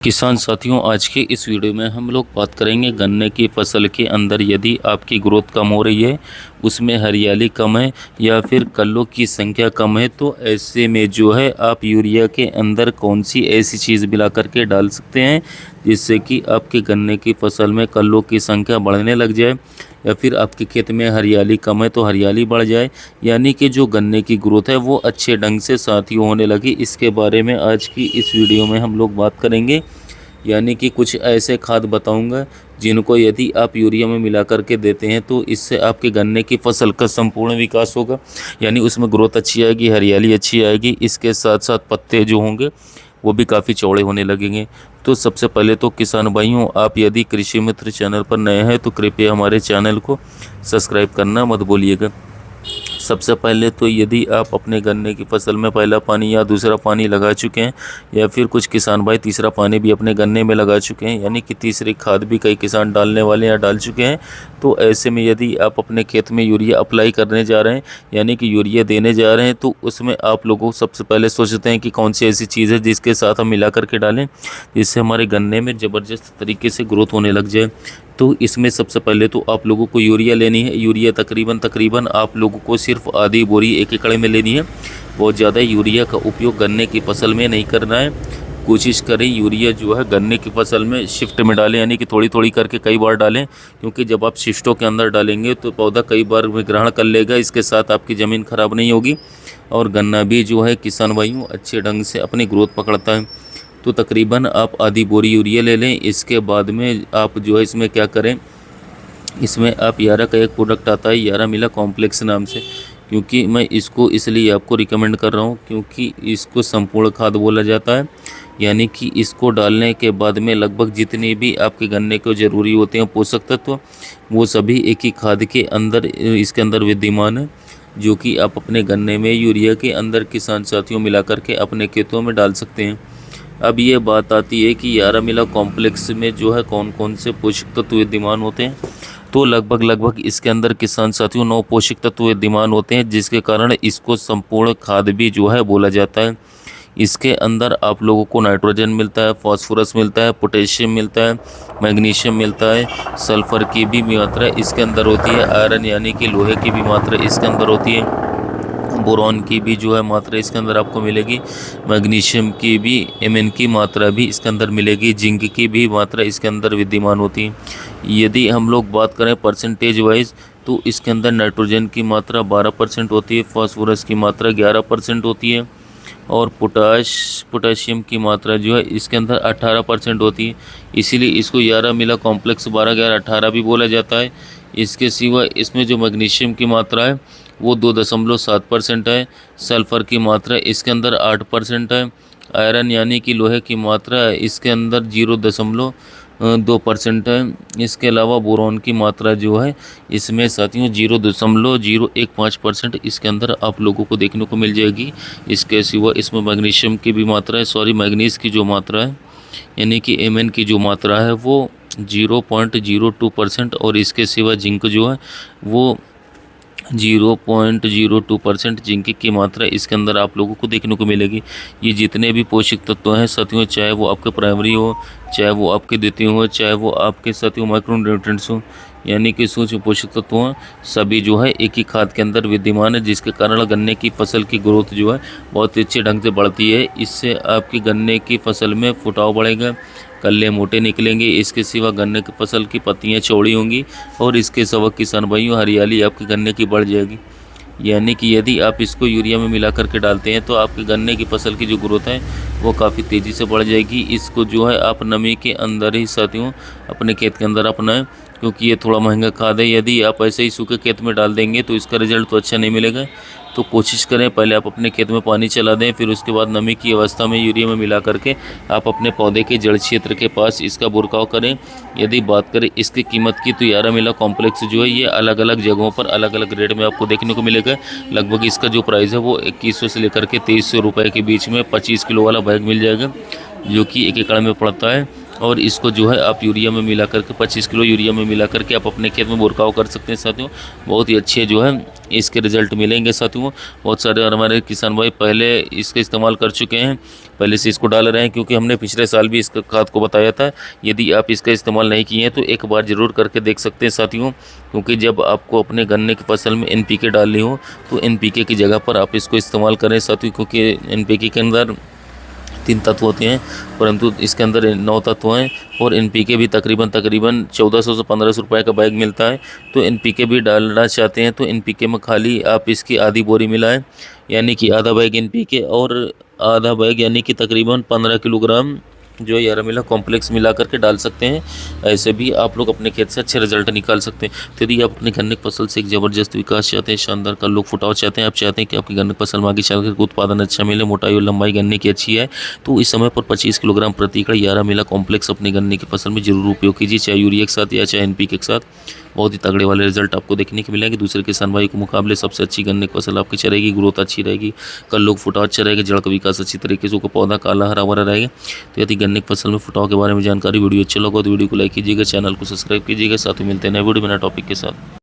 किसान साथियों, आज के इस वीडियो में हम लोग बात करेंगे गन्ने की फसल के अंदर यदि आपकी ग्रोथ कम हो रही है, उसमें हरियाली कम है या फिर कल्लों की संख्या कम है, तो ऐसे में जो है आप यूरिया के अंदर कौन सी ऐसी चीज़ मिला करके डाल सकते हैं जिससे कि आपके गन्ने की फसल में कल्लों की संख्या बढ़ने लग जाए, या फिर आपके खेत में हरियाली कम है तो हरियाली बढ़ जाए, यानी कि जो गन्ने की ग्रोथ है वो अच्छे ढंग से साथियों होने लगी। इसके बारे में आज की इस वीडियो में हम लोग बात करेंगे। यानी कि कुछ ऐसे खाद बताऊंगा जिनको यदि आप यूरिया में मिला करके देते हैं तो इससे आपके गन्ने की फसल का संपूर्ण विकास होगा, यानी उसमें ग्रोथ अच्छी आएगी, हरियाली अच्छी आएगी, इसके साथ साथ पत्ते जो होंगे वो भी काफ़ी चौड़े होने लगेंगे। तो सबसे पहले तो किसान भाइयों, आप यदि कृषि मित्र चैनल पर नए हैं तो कृपया हमारे चैनल को सब्सक्राइब करना मत भूलिएगा। सबसे पहले तो यदि आप अपने गन्ने की फसल में पहला पानी या दूसरा पानी लगा चुके हैं, या फिर कुछ किसान भाई तीसरा पानी भी अपने गन्ने में लगा चुके हैं, यानी कि तीसरी खाद भी कई किसान डालने वाले या डाल चुके हैं, तो ऐसे में यदि आप अपने खेत में यूरिया अप्लाई करने जा रहे हैं, यानी कि यूरिया देने जा रहे हैं, तो उसमें आप लोगों सबसे पहले सोचते हैं कि कौन सी ऐसी चीज़ है जिसके साथ हम मिला करके डालें जिससे हमारे गन्ने में ज़बरदस्त तरीके से ग्रोथ होने लग जाए। तो इसमें सबसे पहले तो आप लोगों को यूरिया लेनी है। यूरिया तकरीबन आप लोगों को सिर्फ आधी बोरी 1 एकड़ में लेनी है। बहुत ज़्यादा यूरिया का उपयोग गन्ने की फसल में नहीं करना है। कोशिश करें यूरिया जो है गन्ने की फसल में शिफ्ट में डालें, यानी कि थोड़ी थोड़ी करके कई बार डालें, क्योंकि जब आप शिफ्टों के अंदर डालेंगे तो पौधा कई बार ग्रहण कर लेगा, इसके साथ आपकी ज़मीन खराब नहीं होगी और गन्ना भी जो है किसान भाइयों अच्छे ढंग से अपनी ग्रोथ पकड़ता है। तो तकरीबन आप आधी बोरी यूरिया ले लें। इसके बाद में आप जो है इसमें क्या करें, इसमें आप यारा का एक प्रोडक्ट आता है यारा मिला कॉम्प्लेक्स नाम से, क्योंकि मैं इसको इसलिए आपको रिकमेंड कर रहा हूँ क्योंकि इसको संपूर्ण खाद बोला जाता है। यानी कि इसको डालने के बाद में लगभग जितने भी आपके गन्ने को ज़रूरी होते हैं पोषक तत्व, वो सभी एक ही खाद के अंदर इसके अंदर विद्यमान है, जो कि आप अपने गन्ने में यूरिया के अंदर किसान साथियों मिला करके अपने खेतों में डाल सकते हैं। अब ये बात आती है कि यारा मिला कॉम्प्लेक्स में जो है कौन कौन से पोषक तत्व विद्यमान होते हैं, तो लगभग इसके अंदर किसान साथियों 9 पोषक तत्व विद्यमान होते हैं, जिसके कारण इसको संपूर्ण खाद भी जो है बोला जाता है। इसके अंदर आप लोगों को नाइट्रोजन मिलता है, फास्फोरस मिलता है, पोटेशियम मिलता है, मैग्नीशियम मिलता है, सल्फर की भी मात्रा इसके अंदर होती है, आयरन यानी कि लोहे की भी मात्रा इसके अंदर होती है, बोरॉन की भी जो है मात्रा इसके अंदर आपको मिलेगी, मैग्नीशियम की भी, Mn की मात्रा भी इसके अंदर मिलेगी, जिंक की भी मात्रा इसके अंदर विद्यमान होती है। यदि हम लोग बात करें परसेंटेज वाइज तो इसके अंदर नाइट्रोजन की मात्रा 12% होती है, फास्फोरस की मात्रा 11% होती है और पोटाशियम की मात्रा जो है इसके अंदर 18% होती है। इसीलिए इसको यारा मिला कॉम्प्लेक्स 12, 11, 18 भी बोला जाता है। इसके सिवा इसमें जो मैग्नीशियम की मात्रा है वो 2.7% है, सल्फ़र की मात्रा इसके अंदर 8% है, आयरन यानी कि लोहे की मात्रा इसके अंदर 0.2% है। इसके अलावा बोरॉन की मात्रा जो है इसमें साथियों 0.015% इसके अंदर आप लोगों को देखने को मिल जाएगी। इसके सिवा इसमें मैग्नीशियम की भी मात्रा है, मैग्नीज की जो मात्रा है यानी कि Mn की जो मात्रा है वो 0.02% और इसके सिवा जिंक जो है वो 0.02% जिंक की मात्रा इसके अंदर आप लोगों को देखने को मिलेगी। ये जितने भी पोषक तत्व हैं साथियों, चाहे वो आपके प्राइमरी हो, चाहे वो आपके द्वितीय हो, चाहे वो आपके साथियों माइक्रो न्यूट्रिएंट्स हो, यानी कि सूक्ष्म पोषक तत्व हैं, सभी जो है एक ही खाद के अंदर विद्यमान है, जिसके कारण गन्ने की फसल की ग्रोथ जो है बहुत अच्छे ढंग से बढ़ती है। इससे आपकी गन्ने की फसल में फुटाव बढ़ेगा, कल्ले मोटे निकलेंगे। इसके सिवा गन्ने की फसल की पत्तियां चौड़ी होंगी और इसके सिवा किसान भाइयों हरियाली आपके गन्ने की बढ़ जाएगी। यानी कि यदि आप इसको यूरिया में मिला करके डालते हैं तो आपके गन्ने की फसल की जो ग्रोथ है वो काफ़ी तेज़ी से बढ़ जाएगी। इसको जो है आप नमी के अंदर ही साथियों अपने खेत के अंदर अपनाएं, क्योंकि ये थोड़ा महंगा खाद है। यदि आप ऐसे ही सूखे खेत में डाल देंगे तो इसका रिजल्ट तो अच्छा नहीं मिलेगा। तो कोशिश करें पहले आप अपने खेत में पानी चला दें, फिर उसके बाद नमी की अवस्था में यूरिया में मिला करके आप अपने पौधे के जड़ क्षेत्र के पास इसका बुरकाव करें। यदि बात करें इसकी कीमत की तो यारा मिला कॉम्प्लेक्स जो है ये अलग अलग जगहों पर अलग अलग रेट में आपको देखने को मिलेगा। लगभग इसका जो प्राइस है वो 2100 से लेकर के 2300 रुपये के बीच में 25 किलो वाला बैग मिल जाएगा, जो कि 1 एकड़ में पड़ता है। और इसको जो है आप यूरिया में मिला करके 25 किलो यूरिया में मिला करके आप अपने खेत में बुरकाव कर सकते हैं साथियों। बहुत ही अच्छे जो है इसके रिज़ल्ट मिलेंगे साथियों। बहुत सारे और हमारे किसान भाई पहले इसका इस्तेमाल कर चुके हैं, पहले से इसको डाल रहे हैं, क्योंकि हमने पिछले साल भी इसका खाद को बताया था। यदि आप इसका इस्तेमाल नहीं किए हैं तो एक बार ज़रूर करके देख सकते हैं साथियों, क्योंकि जब आपको अपने गन्ने की फसल में NPK डालनी हो तो NPK की जगह पर आप इसको इस्तेमाल करें साथियों, क्योंकि NPK के अंदर 3 तत्व होते हैं परंतु इसके अंदर 9 तत्व हैं। और NPK भी तकरीबन 1400 से 1500 रुपये का बैग मिलता है। तो NPK भी डालना चाहते हैं तो NPK में खाली आप इसकी आधी बोरी मिलाएं, यानी कि आधा बैग NPK और आधा बैग यानी कि तकरीबन 15 किलोग्राम जो है यारामिला कॉम्प्लेक्स मिला करके डाल सकते हैं। ऐसे भी आप लोग अपने खेत से अच्छे रिजल्ट निकाल सकते हैं। तो यदि आप अपने गन्ने की फसल से एक ज़बरदस्त विकास चाहते हैं, शानदार का लोग फुटाव चाहते हैं, आप चाहते हैं कि आपकी गन्ने की फसल में आगे चल कर उत्पादन अच्छा मिले, मोटाई और लंबाई गन्ने की अच्छी है, तो इस समय पर 25 किलोग्राम प्रति एकड़ यारामिला कॉम्प्लेक्स अपनी गन्ने की फसल में जरूर उपयोग कीजिए, चाहे यूरिया के साथ या चाहे NPK के साथ। बहुत ही तगड़े वाले रिजल्ट आपको देखने को मिलेंगे। दूसरे किसान भाई के मुकाबले सबसे अच्छी गन्ने की फसल आपकी चलेगी, ग्रोथ अच्छी रहेगी, कल लोग फुटाव अच्छा रहेगा, जड़ का विकास अच्छी तरीके से, पौधा काला हरा भरा रहेगा। तो यदि गन्ने की फसल में फुटाव के बारे में जानकारी वीडियो अच्छा लगा तो वीडियो को लाइक कीजिएगा, चैनल को सब्सक्राइब कीजिएगा। साथ ही मिलते हैं नए वीडियो में नए टॉपिक के साथ।